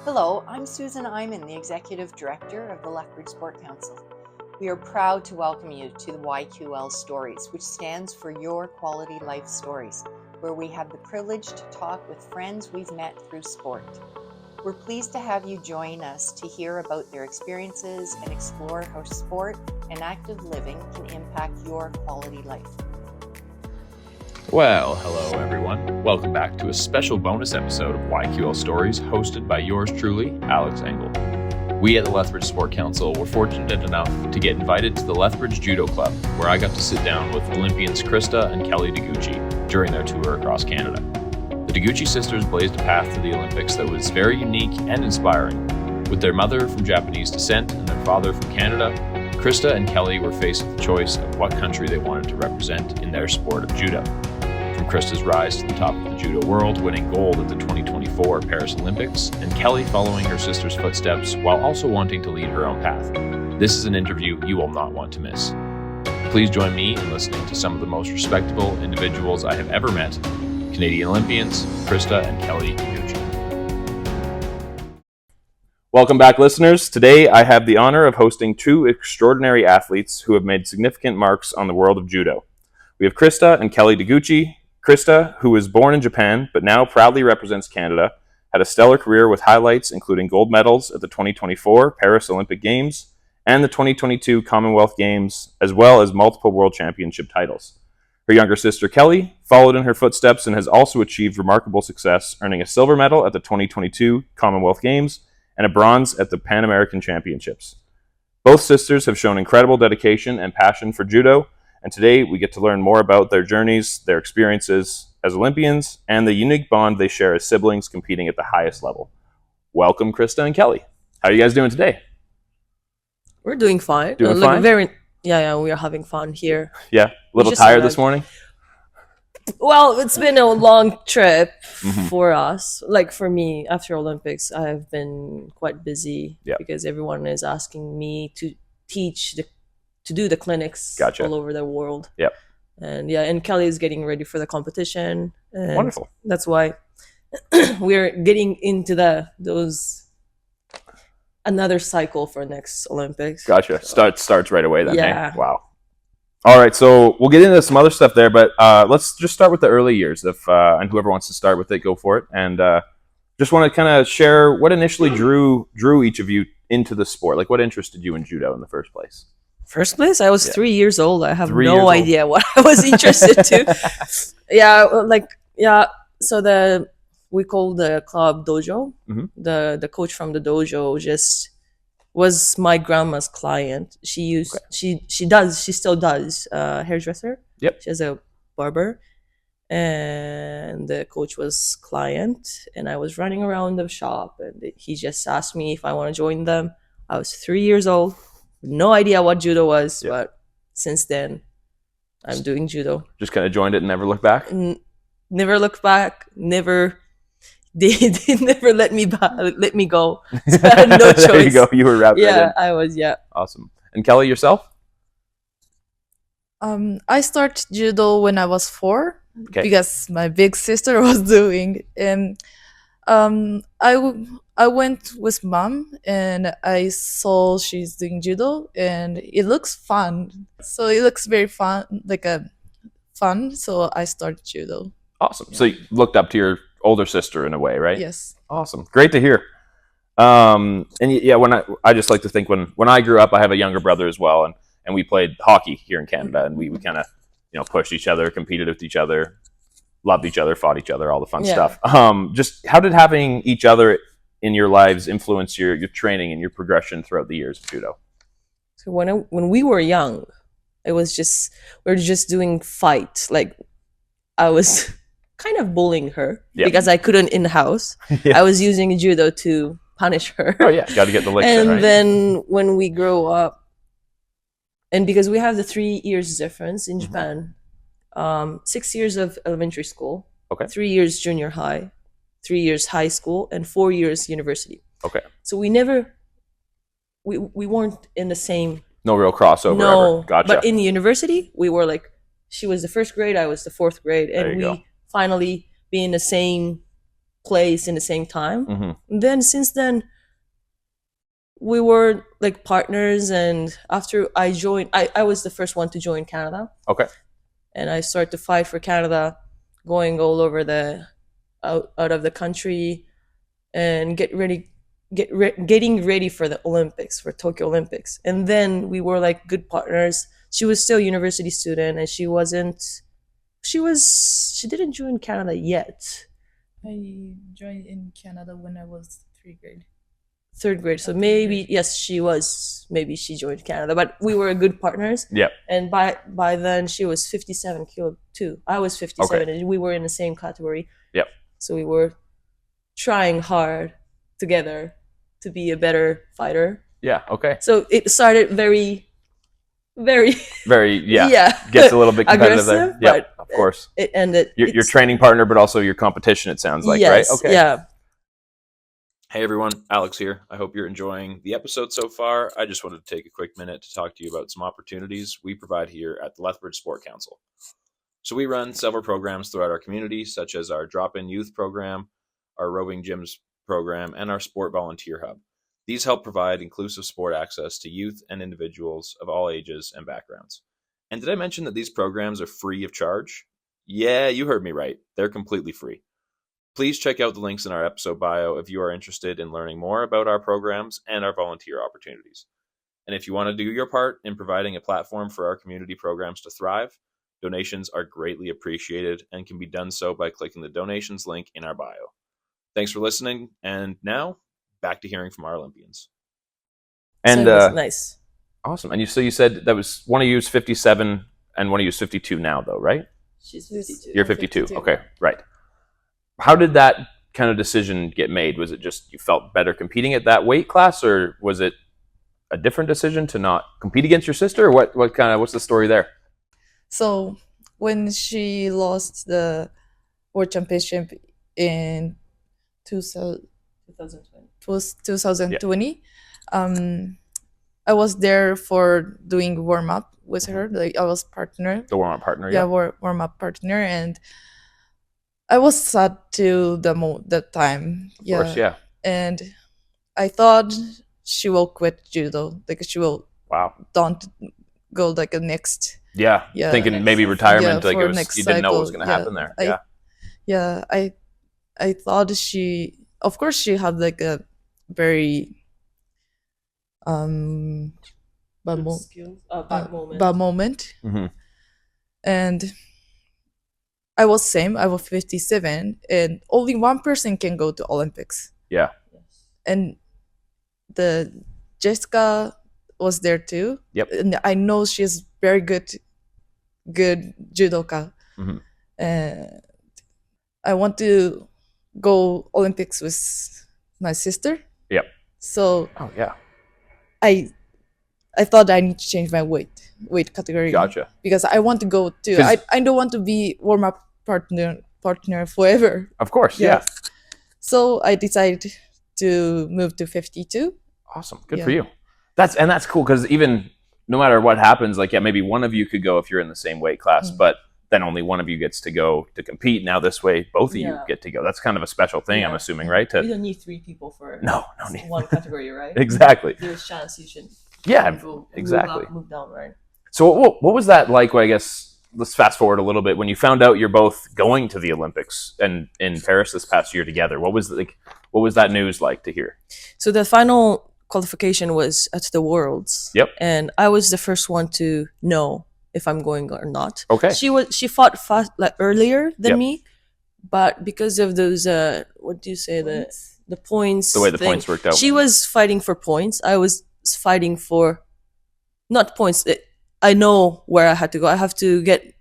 Hello, I'm Susan Iman, the Executive Director of the Lethbridge Sport Council. We are proud to welcome you to the YQL Stories, which stands for Your Quality Life Stories, where we have the privilege to talk with friends we've met through sport. We're pleased to have you join us to hear about their experiences and explore how sport and active living can impact your quality life. Well, hello everyone. Welcome back to a special bonus episode of YQL Stories hosted by yours truly, Alex Engel. We at the Lethbridge Sport Council were fortunate enough to get invited to the Lethbridge Judo Club, where I got to sit down with Olympians Christa and Kelly Deguchi during their tour across Canada. The Deguchi sisters blazed a path to the Olympics that was very unique and inspiring. With their mother from Japanese descent and their father from Canada, Christa and Kelly were faced with the choice of what country they wanted to represent in their sport of judo. From Christa's rise to the top of the judo world, winning gold at the 2024 Paris Olympics, and Kelly following her sister's footsteps while also wanting to lead her own path. This is an interview you will not want to miss. Please join me in listening to some of the most respectable individuals I have ever met, Canadian Olympians, Christa and Kelly Deguchi. Welcome back, listeners. Today I have the honor of hosting two extraordinary athletes who have made significant marks on the world of judo. We have Christa and Kelly Deguchi. Christa, who was born in Japan but now proudly represents Canada, had a stellar career with highlights including gold medals at the 2024 Paris Olympic Games and the 2022 Commonwealth Games, as well as multiple World Championship titles. Her younger sister Kelly followed in her footsteps and has also achieved remarkable success, earning a silver medal at the 2022 Commonwealth Games and a bronze at the Pan American Championships. Both sisters have shown incredible dedication and passion for judo, and today we get to learn more about their journeys, their experiences as Olympians, and the unique bond they share as siblings competing at the highest level. Welcome, Christa and Kelly. How are you guys doing today? We're doing fine. Doing fine? We are having fun here. Yeah, a little tired this morning? Well, it's been a long trip for us. Like for me, after Olympics, I've been quite busy because everyone is asking me to do the clinics all over the world. Yep. And Kelly is getting ready for the competition. And wonderful. That's why we're getting into another cycle for next Olympics. Gotcha. Starts right away then. Yeah. Hey? Wow. All right, so we'll get into some other stuff there, but let's just start with the early years. And whoever wants to start with it, go for it. And just want to kind of share what initially drew each of you into the sport. Like, what interested you in judo in the first place? First place, I was 3 years old. I have no idea what I was interested to. So we call the club dojo. The coach from the dojo just was my grandma's client. She still does hairdresser. Yep. She has a barber, and the coach was client, and I was running around the shop, and he just asked me if I want to join them. I was 3 years old. No idea what judo was, but since then, I'm doing judo. Just kind of joined it and never looked back? Never looked back. Never. They never let me go. So I had no choice. There you go. You were wrapped right in. Yeah, I was, Awesome. And Kelly, yourself? I started judo when I was 4 because my big sister was doing. And I went with mom and I saw she's doing judo and it looks fun. So it looks very fun, fun. So I started judo. Awesome. So you looked up to your older sister in a way, right? Yes. Awesome. Great to hear. And when I just like to think when I grew up, I have a younger brother as well, and we played hockey here in Canada, and we kind of pushed each other, competed with each other, loved each other, fought each other, all the fun stuff. Just how did having each other in your lives influence your training and your progression throughout the years of judo? So when we were young, we were just doing fight. Like I was kind of bullying her because I couldn't in the house. I was using judo to punish her. Oh yeah, got to get the licks in, right? And then when we grow up, and because we have the 3 years difference in Japan, 6 years of elementary school, 3 years junior high, 3 years high school, and 4 years university. Okay. So we weren't in the same. No real crossover. No, ever. Gotcha. But in university, we were like, she was the first grade, I was the fourth grade, and we finally be in the same place in the same time. Mm-hmm. Then since then, we were like partners, and after I joined, I was the first one to join Canada. Okay. And I started to fight for Canada, going all over the out of the country, and getting ready for the Olympics, for Tokyo Olympics. And then we were like good partners. She was still a university student, and she didn't join Canada yet. I joined in Canada when I was third grade. So maybe she joined Canada, but we were good partners. Yep. And by then she was 57 kilo too. I was 57, and we were in the same category. Yep. So we were trying hard together to be a better fighter. Yeah. Okay. So it started very Gets a little bit competitive there. Yeah, of course. It ended. Your training partner, but also your competition. It sounds like, yes, right? Okay. Yeah. Hey everyone, Alex here. I hope you're enjoying the episode so far. I just wanted to take a quick minute to talk to you about some opportunities we provide here at the Lethbridge Sport Council. So we run several programs throughout our community, such as our drop-in youth program, our roving gyms program, and our sport volunteer hub. These help provide inclusive sport access to youth and individuals of all ages and backgrounds. And did I mention that these programs are free of charge? Yeah, you heard me right. They're completely free. Please check out the links in our episode bio if you are interested in learning more about our programs and our volunteer opportunities. And if you want to do your part in providing a platform for our community programs to thrive, donations are greatly appreciated and can be done so by clicking the donations link in our bio. Thanks for listening, and now back to hearing from our Olympians. And so nice. Awesome. And you said that was one of you is 57 and one of you is 52 now, though, right? She's 52. You're 52. Okay, right. How did that kind of decision get made? Was it just you felt better competing at that weight class, or was it a different decision to not compete against your sister? Or what's the story there? So when she lost the world championship in 2020, I was there for doing warm up with her. Like I was partner. The warm up partner. Yeah, warm up partner, and I was sad to that time. Of course, yeah. And I thought she will quit judo. Like she will. Wow. Don't go like a next. Yeah. Thinking maybe retirement. Yeah, like it was, you didn't know what was going to happen there. I thought she. Of course, she had like a very bad moment. Mm-hmm. And I was 57, and only one person can go to Olympics. Yeah. And the Jessica was there too. Yep. And I know she's very good judoka. Mm-hmm. I want to go Olympics with my sister. Yep. So. Oh yeah. I thought I need to change my weight category. Gotcha. Because I want to go too. I don't want to be warm up partner forever. Of course, yeah. So I decided to move to 52. Awesome, good for you. That's cool because even no matter what happens, like maybe one of you could go if you're in the same weight class, but then only one of you gets to go to compete. Now this way, both of you get to go. That's kind of a special thing, I'm assuming, right? You don't need 3 people for one category, right? Exactly. There's a chance you should. Exactly. Move down, right? So what was that like? Well, I guess let's fast forward a little bit. When you found out you're both going to the Olympics and in Paris this past year together, what was that news like to hear? So the final qualification was at the Worlds. Yep. And I was the first one to know if I'm going or not. Okay. She fought fast, like earlier than me, but because of those what do you say, the points, the way the points worked out, she was fighting for points. I was fighting for not points. I know where I had to go. I have to get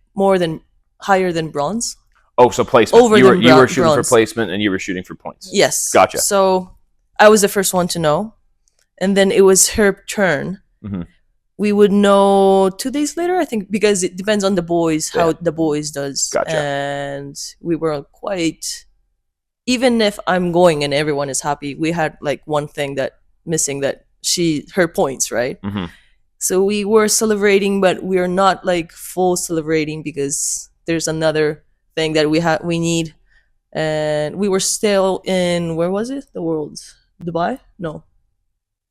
higher than bronze. Oh, so placement. You were shooting for placement and you were shooting for points. Yes. Gotcha. So I was the first one to know, and then it was her turn. Mm-hmm. We would know 2 days later, I think, because it depends on the boys, how the boys does. Gotcha. And we were quite, even if I'm going and everyone is happy, we had like one thing that missing, that her points, right? Mm-hmm. So we were celebrating, but we're not like full celebrating because there's another thing that we need. and we were still in, where was it? The Worlds, Dubai? No,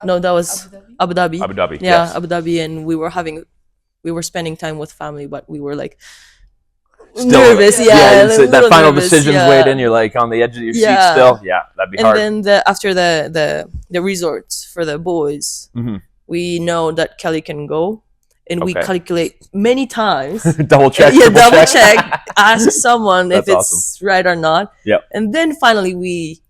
that was Abu Dhabi. Abu Dhabi. Yeah, yes. Abu Dhabi, and we were spending time with family, but we were like Still, nervous. Yeah, so that final nervous, decision's waiting. You're like on the edge of your seat still. Yeah, that'd be hard. And then after the resorts for the boys, we know that Kelly can go, and we calculate many times. double check. Ask someone if it's awesome. right or not. Yep. And then finally we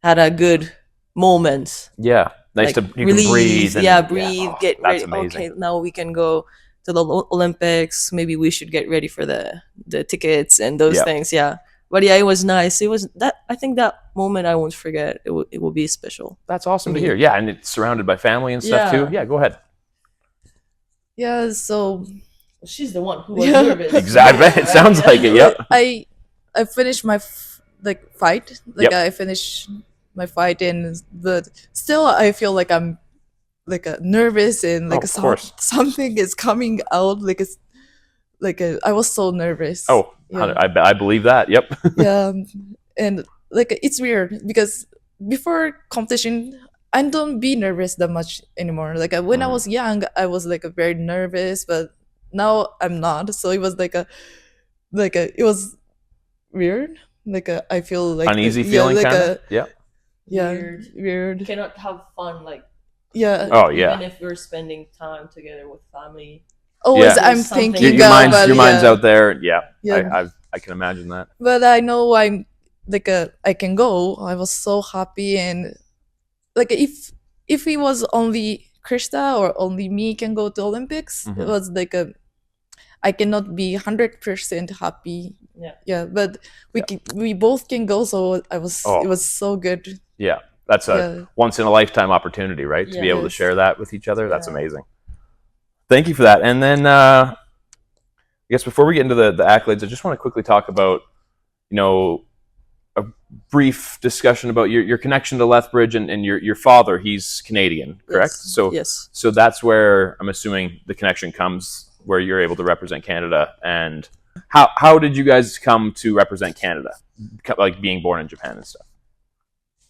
had a good moment. Yeah, nice, like, you can breathe. And, breathe. Get ready. Amazing. Okay, now we can go to the Olympics. Maybe we should get ready for the tickets and those things. Yeah. But yeah, it was nice. It was that, I think that moment I won't forget. It will be special. That's awesome to hear. Yeah, and it's surrounded by family and stuff too. Yeah, go ahead. Yeah, so she's the one who was nervous. Exactly. It sounds like it. Yep. I finished my fight. I finished my fight, but still I feel like I'm nervous, and something is coming out. I was so nervous. Oh, yeah. I believe that. Yep. Yeah, and it's weird because before competition, I don't be nervous that much anymore. When I was young, I was very nervous, but now I'm not. So it was it was weird. I feel uneasy feeling, kind of. Yeah, weird. You cannot have fun Yeah. Oh yeah. Even if we're spending time together with family. Always, I'm thinking your mind's out there. Yeah. I can imagine that. But I know I'm I can go. I was so happy, and if it was only Christa or only me can go to Olympics, it was I cannot be 100% happy. Yeah. But we both can go, so it was so good. Yeah. That's a once in a lifetime opportunity, right? To be able to share that with each other. That's amazing. Thank you for that. And then I guess before we get into the accolades, I just want to quickly talk about, a brief discussion about your connection to Lethbridge and your father. He's Canadian, correct? Yes. So that's where I'm assuming the connection comes, where you're able to represent Canada. And how did you guys come to represent Canada, like being born in Japan and stuff?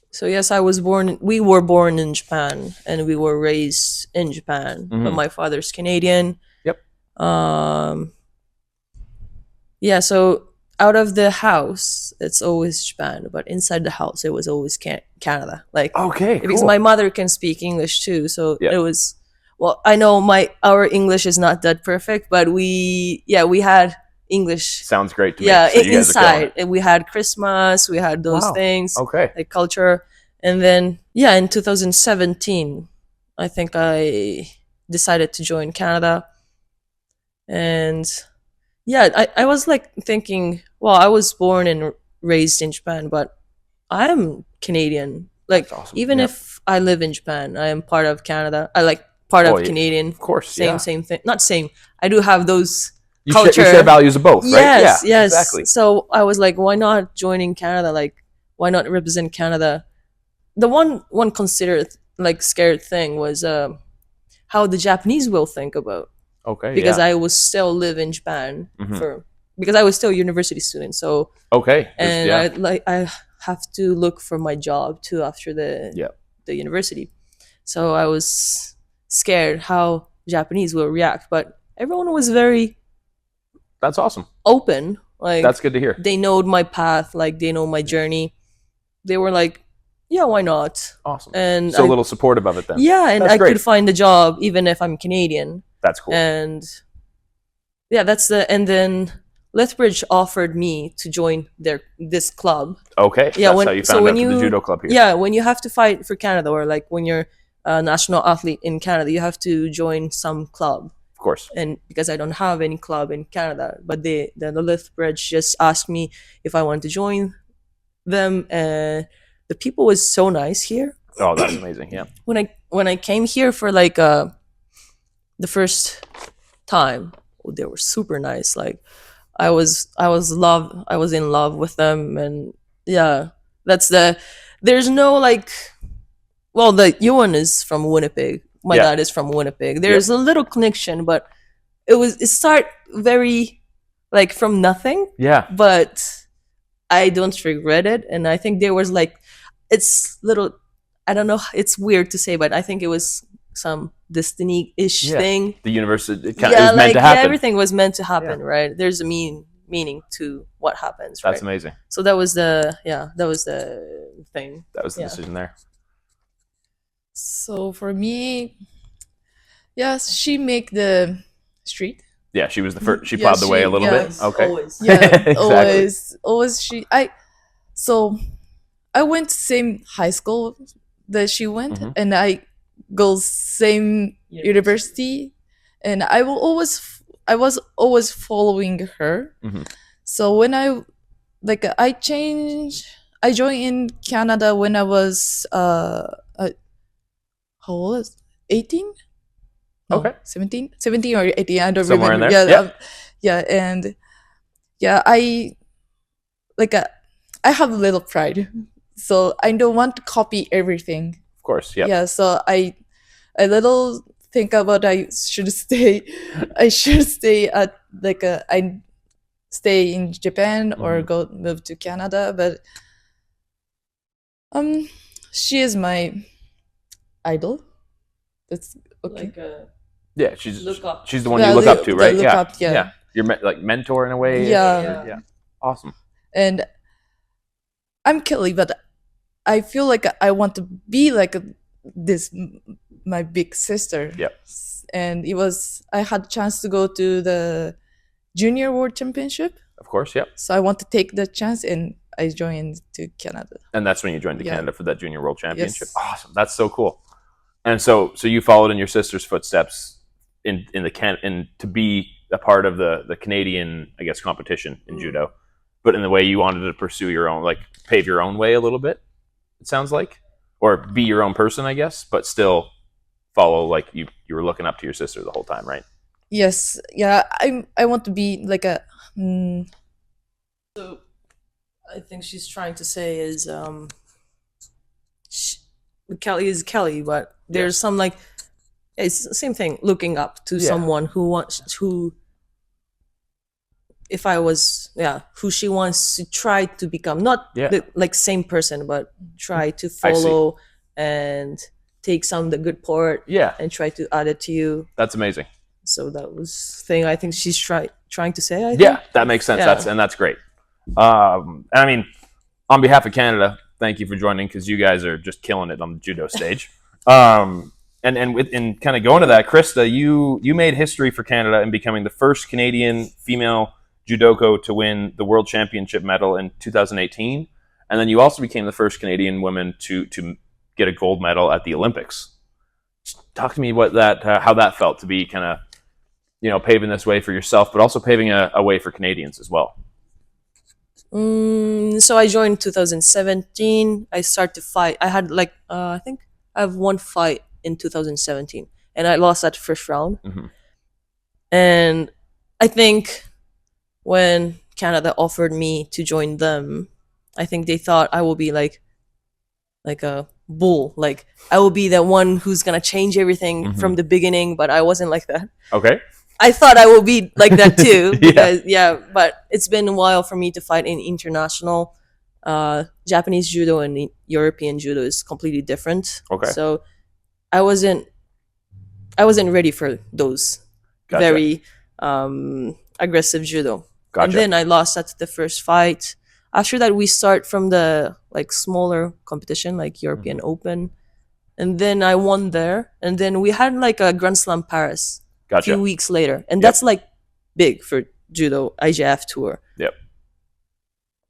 So yes, we were born in Japan and we were raised in Japan, but my father's Canadian. Yep. Yeah, so out of the house, it's always Japan, but inside the house, it was always Canada. Okay, because cool. my mother can speak English too, so it was. Well, I know our English is not that perfect, but we had English. Sounds great to me. Yeah, so inside, and we had Christmas, we had those things. Okay. Like culture, and then in 2017, I think I decided to join Canada, and. Yeah, I was thinking, well, I was born and raised in Japan, but I'm Canadian. Awesome. Even if I live in Japan, I am part of Canada. I part of Canadian. Of course, same thing. Not same. I do have those you share values of both, right? Yes, yes. Exactly. So I was like, why not joining Canada? Why not represent Canada? The one considered scared thing was how the Japanese will think about. Okay. Because I was still live in Japan because I was still a university student. So and I have to look for my job too after the university. So I was scared how Japanese will react, but everyone was very. That's awesome. Open. That's good to hear. They know my path. They know my journey. They were like, yeah, why not? Awesome. And so a little supportive of it then. Yeah, and I could find a job even if I'm Canadian. That's cool. And and then Lethbridge offered me to join this club. Okay. Yeah, that's how you found out the judo club here. Yeah, when you have to fight for Canada, or when you're a national athlete in Canada, you have to join some club. Of course. And because I don't have any club in Canada, but the Lethbridge just asked me if I wanted to join them, and the people was so nice here. Oh, that's amazing. Yeah. When I came here for the first time, they were super nice. I was in love with them, and there's no the Ewan is from Winnipeg. My dad is from Winnipeg. There's a little connection, but it start very from nothing. Yeah. But I don't regret it, and I think there was like, it's little, I don't know, it's weird to say, but I think it was some destiny-ish thing. The universe, it was meant to happen. Everything was meant to happen, right? There's a meaning to what happens, right? That's amazing. So that was the thing. That was the decision there. So for me, yes, she make the street. Yeah, she was the first. She plowed the way a little bit. Okay. Always. Yeah, Exactly. always so I went same high school that she went, and I go same university, and I was always following her. So when I joined in Canada when I was how old was 18? No, Okay. 17 or 18, I don't Somewhere remember. in there. And I have a little pride, so I don't want to copy everything. Of course, yeah. Yeah, so I little think about I should stay at I stay in Japan or move to Canada, but she is my idol. That's okay. She's Look she's the one you look up to, right? Yeah. You're like mentor in a way. Yeah. Awesome. And I'm Kelly, but I feel like I want to be like this, my big sister. Yep. And I had a chance to go to the Junior World Championship. Of course, yep. So I want to take the chance, and I joined to Canada. And that's when you joined to Canada for that Junior World Championship. Yes. Awesome. That's so cool. And so you followed in your sister's footsteps in to be a part of the Canadian, I guess, competition in judo, but in the way you wanted to pursue your own, like pave your own way a little bit, it sounds like, or be your own person, I guess, but still follow, like you were looking up to your sister the whole time, right? Yes. Yeah. I want to be like a. So I think she's trying to say is Kelly is Kelly, but there's some like, it's the same thing, looking up to someone who if I was who she wants to try to become, not the like same person, but try to follow and take some of the good part and try to add it to you. That's amazing. So that was the thing I think she's trying to say, I think. Yeah, that makes sense. That's great. I mean, on behalf of Canada, thank you for joining, because you guys are just killing it on the judo stage. And kind of going to that, Christa, you made history for Canada in becoming the first Canadian female judoka to win the World Championship medal in 2018, and then you also became the first Canadian woman to get a gold medal at the Olympics. Talk to me what how that felt to be kind of paving this way for yourself, but also paving a way for Canadians as well. So I joined in 2017. I started to fight. I had I think I have one fight in 2017, and I lost that first round. And I think when Canada offered me to join them, I think they thought I will be like a bull, like I will be the one who's gonna change everything from the beginning, but I wasn't like that. Okay. I thought I will be like that too, because but it's been a while for me to fight in international. Japanese judo and European judo is completely different. Okay. So I wasn't ready for those very aggressive judo. Gotcha. And then I lost at the first fight. After that, we start from the smaller competition, like European Open, and then I won there. And then we had a Grand Slam Paris a few weeks later, and that's big for judo IJF tour. Yep.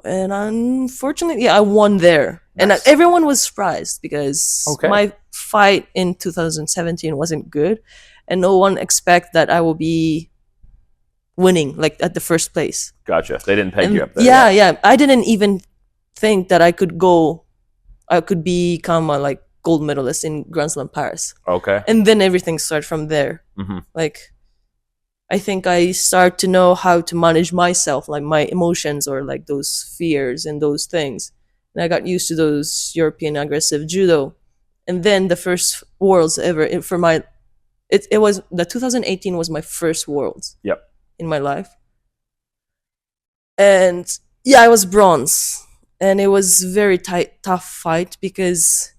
And unfortunately, I won there, and everyone was surprised because my fight in 2017 wasn't good, and no one expect that I will be winning at the first place. Gotcha. They didn't peg you up there. Yeah. I didn't even think that I could become a gold medalist in Grand Slam Paris. Okay. And then everything started from there. I think I start to know how to manage myself, my emotions or those fears and those things. And I got used to those European aggressive judo. And then the first Worlds ever it was the 2018 was my first Worlds. Yep. In my life. And Yeah, I was bronze, and it was very tough fight because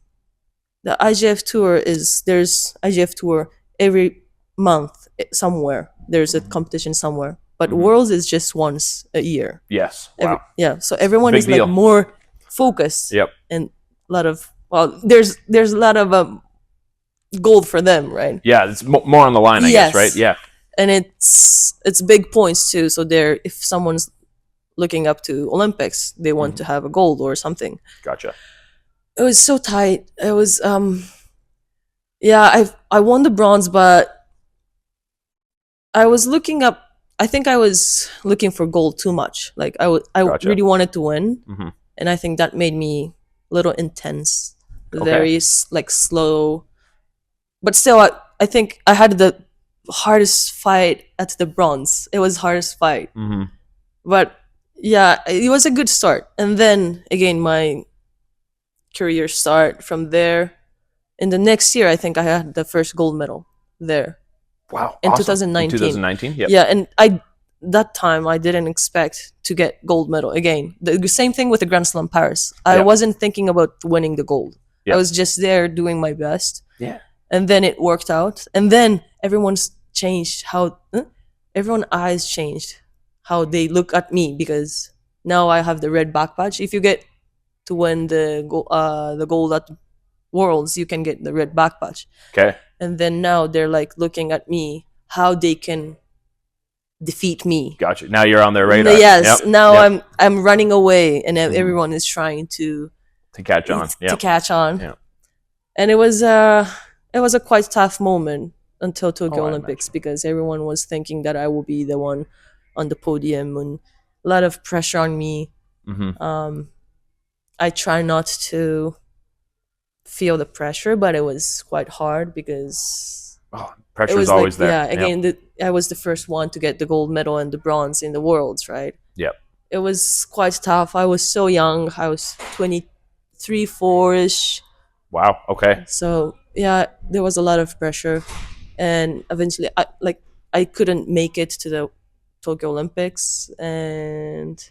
the IGF tour there's IGF tour every month somewhere. There's a competition somewhere, but Worlds is just once a year. Yes. Wow. So everyone Big is deal. like more focused. Yep. And a lot of there's a lot of gold for them, right? Yeah, it's more on the line, I guess, right? Yeah. And it's big points too. So if someone's looking up to Olympics, they want to have a gold or something. Gotcha. It was so tight. It was I won the bronze, but I was looking up. I think I was looking for gold too much. Like I Gotcha. really wanted to win, and I think that made me a little intense, very like slow. But still, I think I had the hardest fight at the bronze. It was hardest fight, but yeah, it was a good start. And then again, my career start from there. In the next year, I think I had the first gold medal there. Wow. In awesome. 2019. In 2019, yep. Yeah, and that time I didn't expect to get gold medal again. The same thing with the Grand Slam Paris. I wasn't thinking about winning the gold. Yep. I was just there doing my best. Yeah. And then it worked out. And then everyone's changed everyone's eyes changed how they look at me, because now I have the red back patch. If you get to win the gold at Worlds, you can get the red back patch. Okay. And then now they're like looking at me how they can defeat me. Gotcha. Now you're on their radar. Yes. Yep. Now I'm running away, and everyone is trying to catch on. To catch on. Yep. And it was a quite tough moment until Tokyo Olympics, because everyone was thinking that I will be the one on the podium, and a lot of pressure on me. I try not to feel the pressure, but it was quite hard because pressure is always there. Yeah, again, I was the first one to get the gold medal and the bronze in the Worlds, right? Yep. It was quite tough. I was so young. I was 23, 4-ish. Wow. Okay. So yeah, there was a lot of pressure, and eventually, I couldn't make it to the Tokyo Olympics, and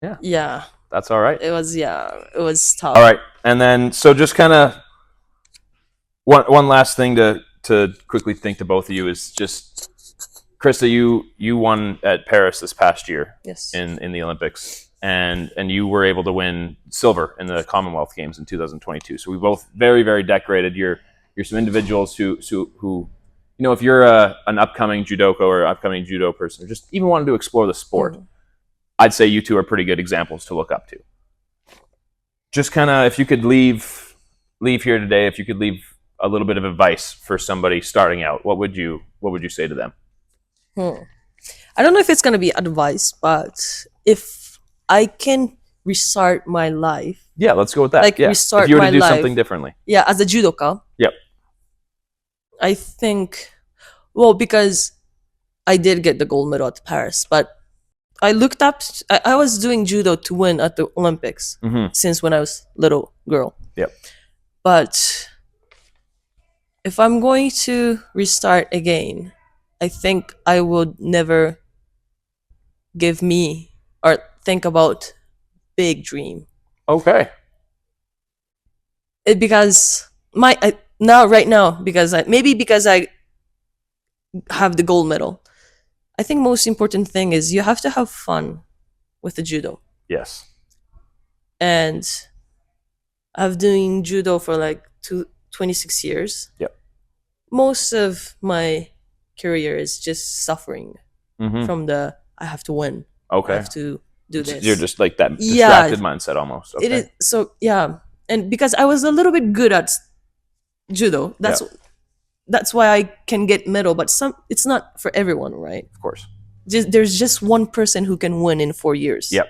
yeah. That's all right. It was tough. All right. And then, so just kind of one last thing to quickly think to both of you is just, Christa, you won at Paris this past year. Yes. In the Olympics, and you were able to win silver in the Commonwealth Games in 2022. So we both very, very decorated. You're some individuals who if you're an upcoming judoka or upcoming judo person, or just even wanted to explore the sport, I'd say you two are pretty good examples to look up to. Just kind of, if you could leave here today, if you could leave a little bit of advice for somebody starting out, what would you say to them? I don't know if it's going to be advice, but if I can restart my life. Yeah, let's go with that. Restart my life. If you were to do something differently. Yeah, as a judoka. Yep. I think, because I did get the gold medal at Paris, but I looked up. I was doing judo to win at the Olympics since when I was little girl. Yep. But if I'm going to restart again, I think I would never give me or think about big dream. Okay. Because right now, because I have the gold medal, I think most important thing is you have to have fun with the judo. Yes. And I've doing judo for like 26 years. Yep. Most of my career is just suffering from I have to win. Okay. I have to do this. You're just like that distracted mindset almost. Okay. It is. So yeah. And because I was a little bit good at judo, that's why I can get medal, but it's not for everyone, right? Of course. There's just one person who can win in 4 years. Yep.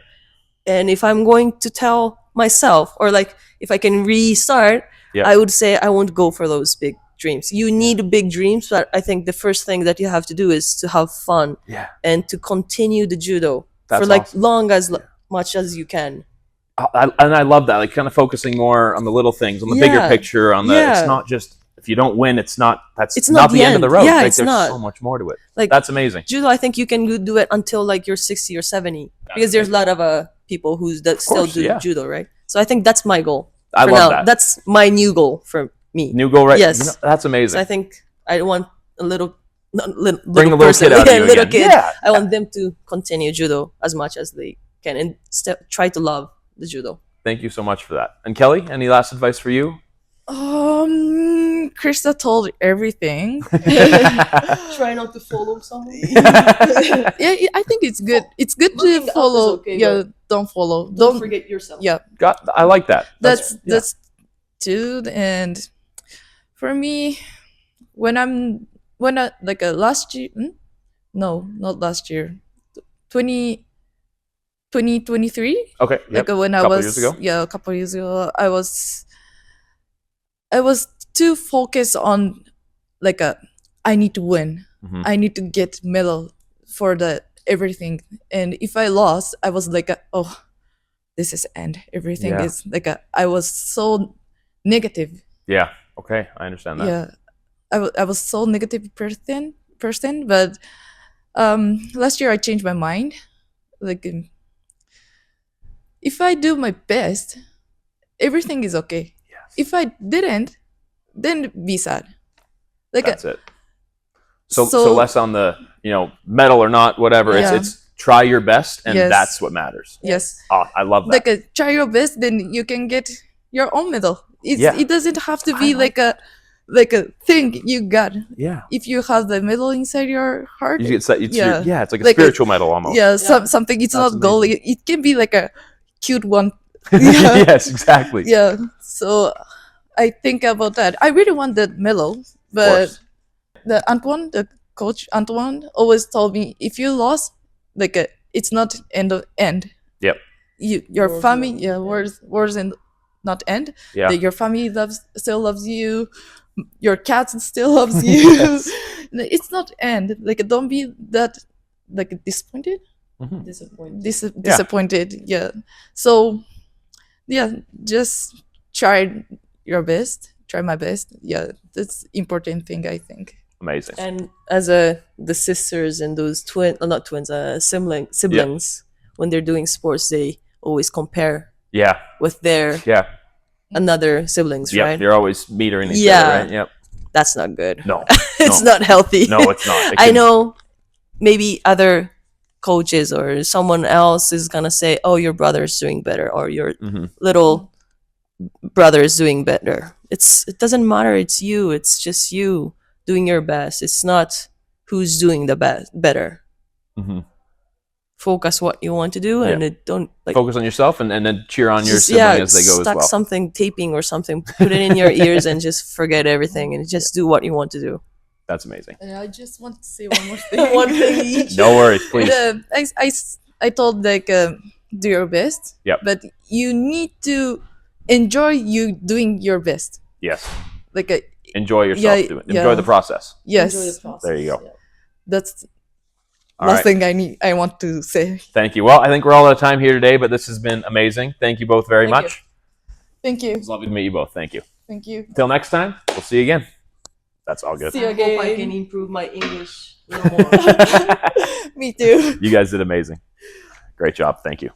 And if I'm going to tell myself, or like if I can restart, I would say I won't go for those big dreams. You need big dreams, but I think the first thing that you have to do is to have fun and to continue the judo for like awesome. Much as you can. I love that, like kind of focusing more on the little things, on the bigger picture, on the if you don't win, it's not It's not not the the end of the end. road. Yeah, Like, it's there's not. so much more to it. Like, That's amazing. judo, I think you can do it until like you're 60 or 70 because there's a lot of people that still course, do yeah. judo, right? So I think that's my goal. I for love now. that. That's my new goal for me. New goal, right? Yes. You know, that's amazing. So I think I want a little Bring a little kid out of you little again. kid. Yeah. I want them to continue judo as much as they can and try to love the judo. Thank you so much for that. And Kelly, any last advice for you? Christa told everything. Try not to follow someone. Yeah, I think it's good. It's good Looking to up follow. is okay, Yeah, don't follow. Don't forget yourself. Yeah, I like that. that's too. And for me, when I like last year, no, not last year, 2023. Okay. Yep. Like when I Couple was years ago? a couple years ago, I was too focused on like I need to win. Mhm. I need to get medal for the everything. And if I lost, I was like, oh, this is end. Everything Yeah. is like I was so negative. Yeah. Okay. I understand that. Yeah, I was so negative person. But last year I changed my mind. Like if I do my best, everything is okay. Yes. If I didn't, then be sad. Like That's it. So less on the, medal or not, whatever. Yeah. It's try your best, and Yes. that's what matters. yes, Oh, I love that. like try your best, then you can get your own medal. Yeah. It doesn't have to be I like like a thing you got. Yeah. If you have the medal inside your heart, It's like Yeah. it's like a Like a- spiritual medal almost. yeah, something. It's That's not gold. amazing. It can be like a cute one. Yeah. Yes, exactly. Yeah. So I think about that. I really want that medal, Of but course. the coach Antoine always told me if you lost, like it's not end. Yep. Your Wars family, not yeah, end. wars and not end. Yeah. That your family still loves you. Your cat still loves you. Yes. It's not end. Like don't be that like disappointed. Mhm. Disappointed. Yeah. So yeah, just try your best. Try my best. Yeah, that's important thing I think. Amazing. And as the sisters and those not twins, siblings, when they're doing sports, they always compare Yeah. with their Yeah. another siblings, Yep. right? You're always metering each Yeah. other, right? Yep. That's not good. No. It's no. not healthy. No, it's not. It I can- know maybe other coaches or someone else is gonna say, "Oh, your brother is doing better," or your Mhm. little brother is doing better. It doesn't matter. It's you. It's just you doing your best. It's not who's doing the better. Mhm. Focus what you want to do, and Yeah. it don't like Focus on yourself and then cheer on your just, sibling as they go as stuck well. something taping or something, put it in your ears, and just forget everything and just do what you want to do. That's amazing. I just want to say one more thing. One thing each. No worries, please. I told like do your best. Yep. But you need to enjoy you doing your best. Yes. Like Enjoy yourself. Yeah, doing it. Enjoy yeah. the process. yes, Enjoy the process. There you go. Yeah. that's All last right. thing I want to say. Thank you. Well, I think we're all out of time here today, but this has been amazing. Thank you both very Thank much. Thank you. It's lovely to meet you both. Thank you. Thank you. Until next time, we'll see you again. That's all good. See you I hope I again. can improve my English a little more. Me too. You guys did amazing. Great job. Thank you.